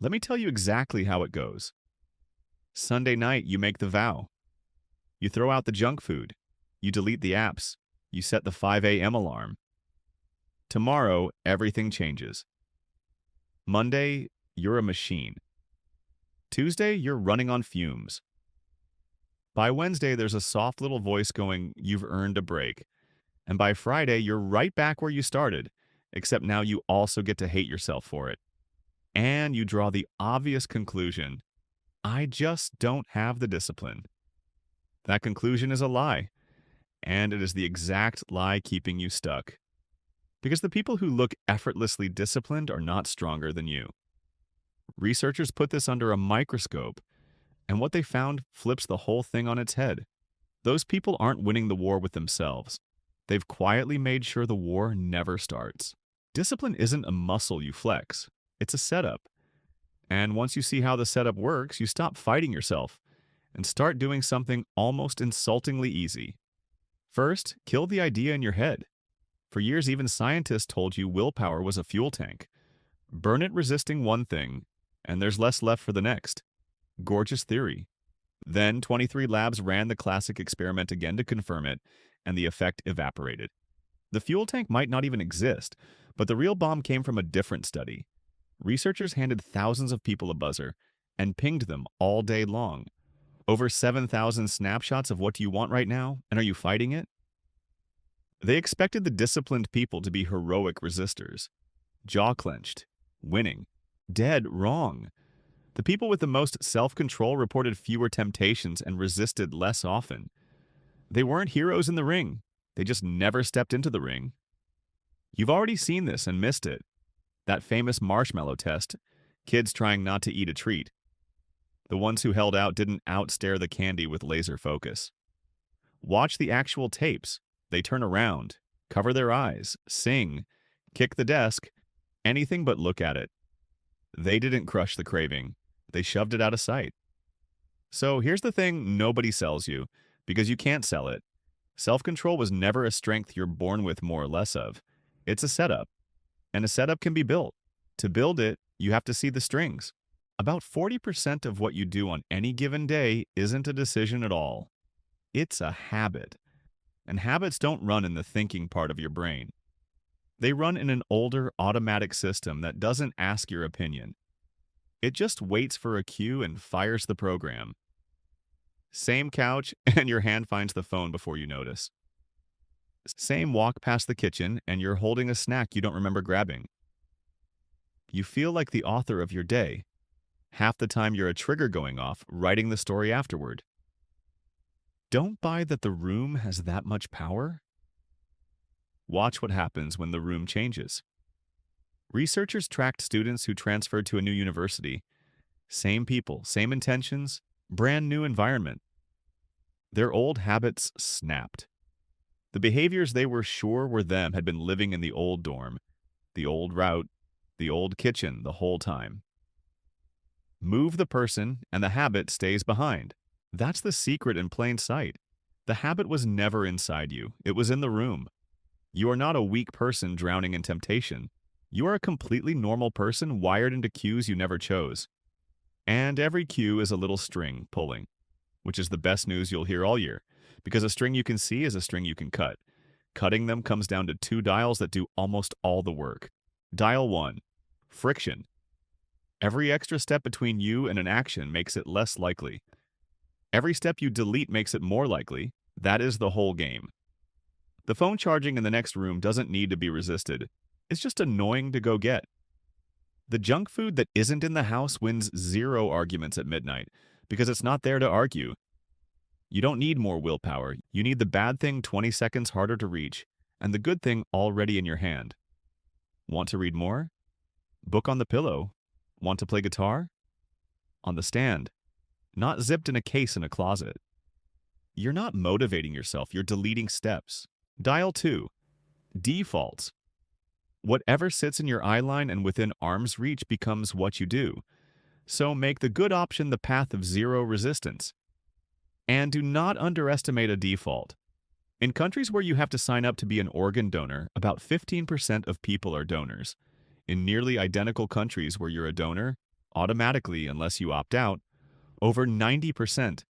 Let me tell you exactly how it goes. Sunday night, you make the vow. You throw out the junk food. You delete the apps. You set the 5 a.m. alarm. Tomorrow, everything changes. Monday, you're a machine. Tuesday, you're running on fumes. By Wednesday, there's a soft little voice going, "You've earned a break." And by Friday, you're right back where you started, except now you also get to hate yourself for it. And you draw the obvious conclusion, I just don't have the discipline. That conclusion is a lie, and it is the exact lie keeping you stuck. Because the people who look effortlessly disciplined are not stronger than you. Researchers put this under a microscope, and what they found flips the whole thing on its head. Those people aren't winning the war with themselves. They've quietly made sure the war never starts. Discipline isn't a muscle you flex, it's a setup. And once you see how the setup works, you stop fighting yourself and start doing something almost insultingly easy. First, kill the idea in your head. For years, even scientists told you willpower was a fuel tank. Burn it resisting one thing, and there's less left for the next. Gorgeous theory. Then 23 labs ran the classic experiment again to confirm it, and the effect evaporated. The fuel tank might not even exist, but the real bomb came from a different study. Researchers handed thousands of people a buzzer and pinged them all day long. Over 7,000 snapshots of what do you want right now, and are you fighting it? They expected the disciplined people to be heroic resistors. Jaw clenched, winning. Dead wrong. The people with the most self-control reported fewer temptations and resisted less often. They weren't heroes in the ring. They just never stepped into the ring. You've already seen this and missed it. That famous marshmallow test, kids trying not to eat a treat. The ones who held out didn't outstare the candy with laser focus. Watch the actual tapes. They turn around, cover their eyes, sing, kick the desk, anything but look at it. They didn't crush the craving. They shoved it out of sight. So here's the thing nobody sells you, because you can't sell it. Self-control was never a strength you're born with more or less of. It's a setup. And a setup can be built. To build it, you have to see the strings. About 40% of what you do on any given day isn't a decision at all. It's a habit. And habits don't run in the thinking part of your brain. They run in an older automatic system that doesn't ask your opinion. It just waits for a cue and fires the program. Same couch, and your hand finds the phone before you notice. Same walk past the kitchen, and you're holding a snack you don't remember grabbing. You feel like the author of your day. Half the time you're a trigger going off, writing the story afterward. Don't buy that the room has that much power. Watch what happens when the room changes. Researchers tracked students who transferred to a new university. Same people, same intentions, brand new environment. Their old habits snapped. The behaviors they were sure were them had been living in the old dorm, the old route, the old kitchen the whole time. Move the person, and the habit stays behind. That's the secret in plain sight. The habit was never inside you. It was in the room. You are not a weak person drowning in temptation. You are a completely normal person wired into cues you never chose. And every cue is a little string pulling, which is the best news you'll hear all year, because a string you can see is a string you can cut. Cutting them comes down to two dials that do almost all the work. Dial 1, friction. Every extra step between you and an action makes it less likely. Every step you delete makes it more likely. That is the whole game. The phone charging in the next room doesn't need to be resisted. It's just annoying to go get. The junk food that isn't in the house wins 0 arguments at midnight because it's not there to argue. You don't need more willpower. You need the bad thing 20 seconds harder to reach and the good thing already in your hand. Want to read more? Book on the pillow. Want to play guitar? On the stand. Not zipped in a case in a closet. You're not motivating yourself. You're deleting steps. Dial 2. Defaults. Whatever sits in your eye line and within arm's reach becomes what you do. So make the good option the path of 0 resistance. And do not underestimate a default. In countries where you have to sign up to be an organ donor, about 15% of people are donors. In nearly identical countries where you're a donor, automatically unless you opt out, over 90%.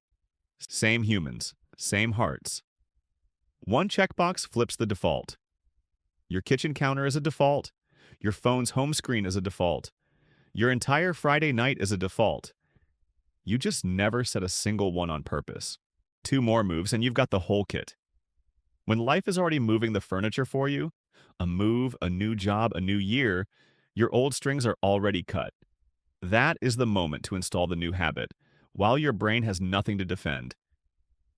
Same humans, same hearts. One checkbox flips the default. Your kitchen counter is a default. Your phone's home screen is a default. Your entire Friday night is a default. You just never set a single one on purpose. 2 more moves and you've got the whole kit. When life is already moving the furniture for you, a move, a new job, a new year, your old strings are already cut. That is the moment to install the new habit, while your brain has nothing to defend.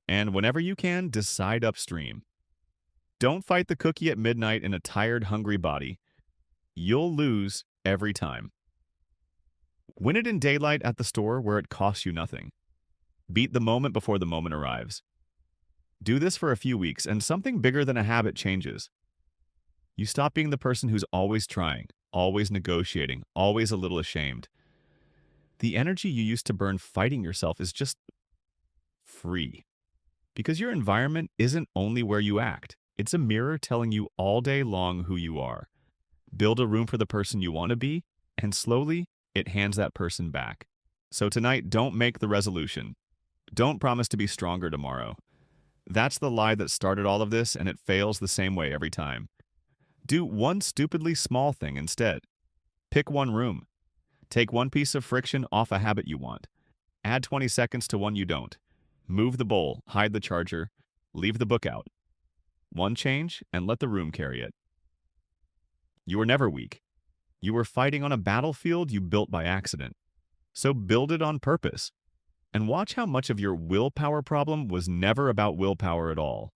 And whenever you can, decide upstream. Don't fight the cookie at midnight in a tired, hungry body. You'll lose every time. Win it in daylight at the store where it costs you nothing. Beat the moment before the moment arrives. Do this for a few weeks and something bigger than a habit changes. You stop being the person who's always trying, always negotiating, always a little ashamed. The energy you used to burn fighting yourself is just free. Because your environment isn't only where you act. It's a mirror telling you all day long who you are. Build a room for the person you want to be, and slowly, it hands that person back. So tonight, don't make the resolution. Don't promise to be stronger tomorrow. That's the lie that started all of this, and it fails the same way every time. Do one stupidly small thing instead. Pick one room. Take one piece of friction off a habit you want. Add 20 seconds to one you don't. Move the bowl, hide the charger, leave the book out. One change, and let the room carry it. You were never weak. You were fighting on a battlefield you built by accident. So build it on purpose. And watch how much of your willpower problem was never about willpower at all.